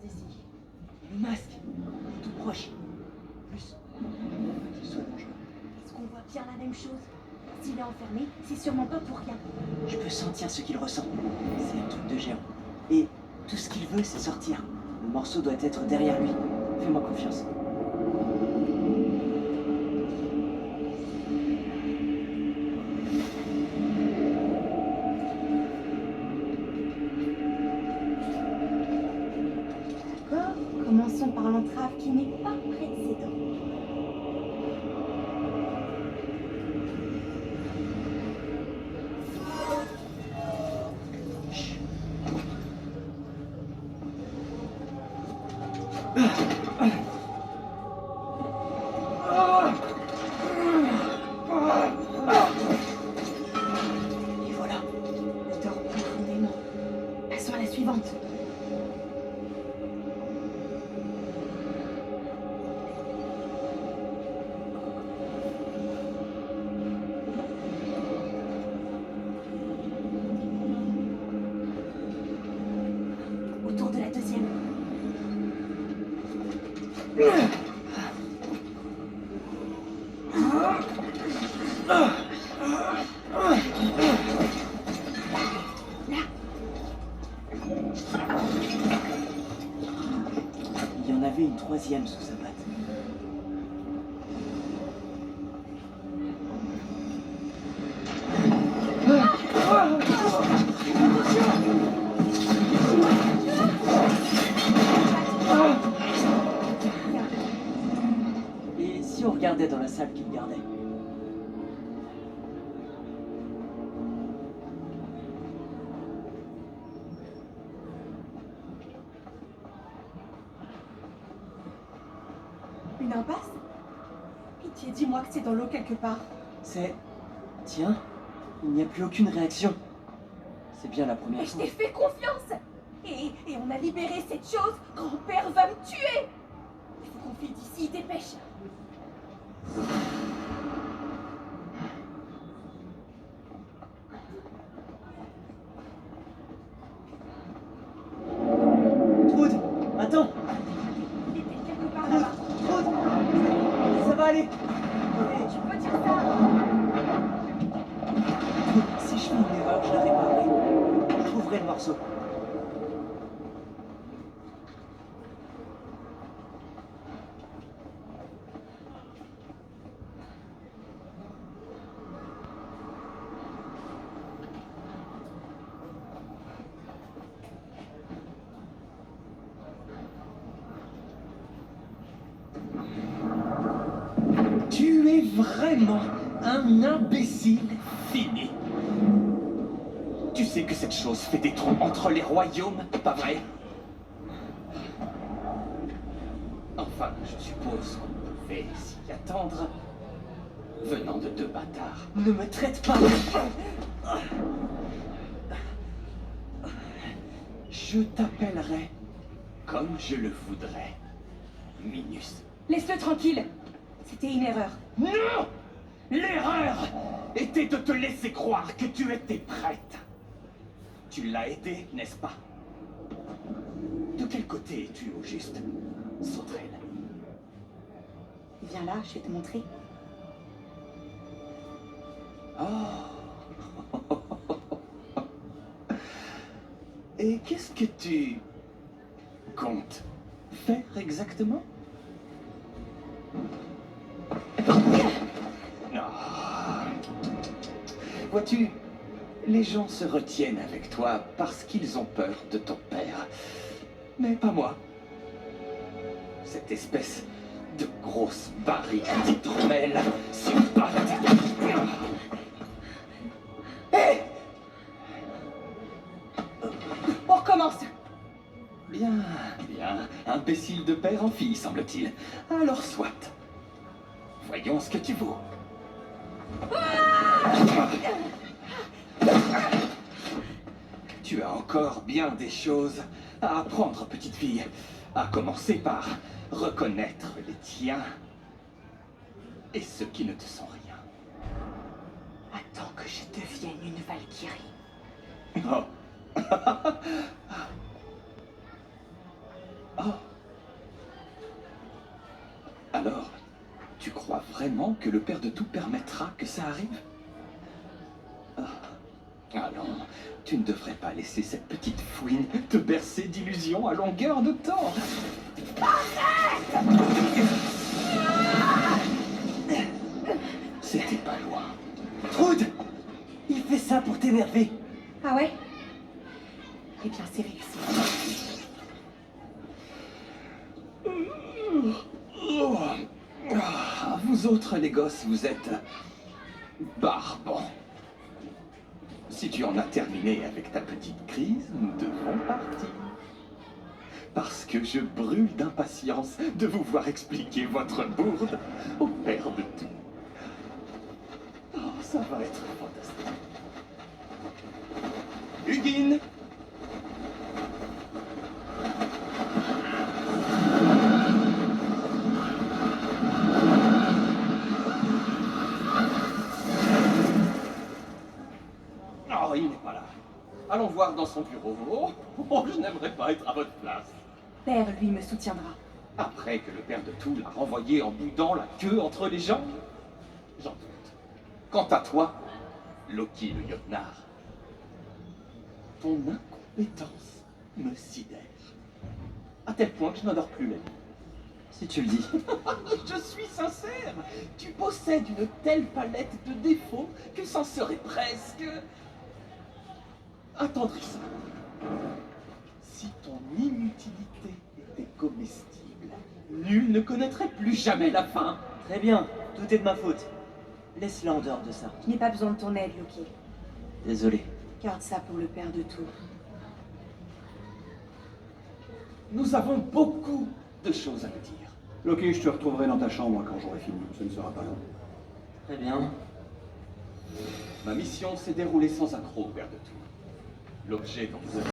d'ici. Le masque, il est tout proche. Plus, qu'il soit dangereux. Est-ce qu'on voit bien la même chose? S'il est enfermé, c'est sûrement pas pour rien. Je peux sentir ce qu'il ressent. C'est un truc de géant. Et tout ce qu'il veut, c'est sortir. Le morceau doit être derrière lui. Fais-moi confiance. D'accord, commençons par l'entrave qui n'est pas près de ses dents. Et voilà. Il dort profondément. Passons à la suivante. Autour de la deuxième. Là. Il y en avait une troisième sous sa patte. Et si on regardait dans la salle qu'il gardait? Une impasse? Pitié, dis-moi que c'est dans l'eau quelque part. C'est... Tiens, il n'y a plus aucune réaction. C'est bien la première Mais je fois. t'ai fait confiance. Et on a libéré cette chose. Grand-père va me tuer. Il faut qu'on file d'ici, dépêche. Trude, attends. Il était quelque part Trude, là-bas. Trude, ça va aller. Tu peux dire ça? Trude, si je fais une erreur, je la réparerai. Je trouverai le morceau. Tu es vraiment un imbécile fini. Tu sais que cette chose fait des trous entre les royaumes, pas vrai? Enfin, je suppose qu'on pouvait s'y attendre, venant de deux bâtards. Ne me traite pas. Je t'appellerai comme je le voudrais, Minus. Laisse-le tranquille. C'était une erreur. Non! L'erreur était de te laisser croire que tu étais prête. Tu l'as été, n'est-ce pas? De quel côté es-tu au juste, Sauterelle? Viens là, je vais te montrer. Oh. Et qu'est-ce que tu comptes faire exactement? Non. Vois-tu, les gens se retiennent avec toi parce qu'ils ont peur de ton père. Mais pas moi. Cette espèce de grosse barrique d'hydromel sur pattes. Hé! On recommence. Bien, bien. Imbécile de père en fille, semble-t-il. Alors soit. Voyons ce que tu vaux. Tu as encore bien des choses à apprendre, petite fille. À commencer par reconnaître les tiens et ceux qui ne te sont rien. Attends que je devienne une Valkyrie. Oh. vraiment que le Père de Tout permettra que ça arrive? Ah non, tu ne devrais pas laisser cette petite fouine te bercer d'illusions à longueur de temps. C'était pas loin. Trude! Il fait ça pour t'énerver. Ah ouais? Eh bien, c'est réussi. Oh. Ah, vous autres, les gosses, vous êtes barbants. Si tu en as terminé avec ta petite crise, nous devons partir. Parce que je brûle d'impatience de vous voir expliquer votre bourde au Père de Tout. Oh, ça va être fantastique. Huguine! Oh, il n'est pas là. Allons voir dans son bureau. Oh, je n'aimerais pas être à votre place. Père, lui, me soutiendra. Après que le Père de Tout l'a renvoyé en boudant la queue entre les jambes? J'en doute. Quant à toi, Loki le Jotnar, ton incompétence me sidère. À tel point que je n'adore plus la vie. Si tu le dis. Je suis sincère. Tu possèdes une telle palette de défauts que c'en serait presque attendrissant. Si ton inutilité était comestible, nul ne connaîtrait plus jamais la fin. Très bien, tout est de ma faute. Laisse-la en dehors de ça. Je n'ai pas besoin de ton aide, Loki. Désolé. Garde ça pour le Père de Tout. Nous avons beaucoup de choses à te dire. Loki, je te retrouverai dans ta chambre quand j'aurai fini. Ce ne sera pas long. Très bien. Ma mission s'est déroulée sans accroc, Père de Tout. L'objet dont vous avez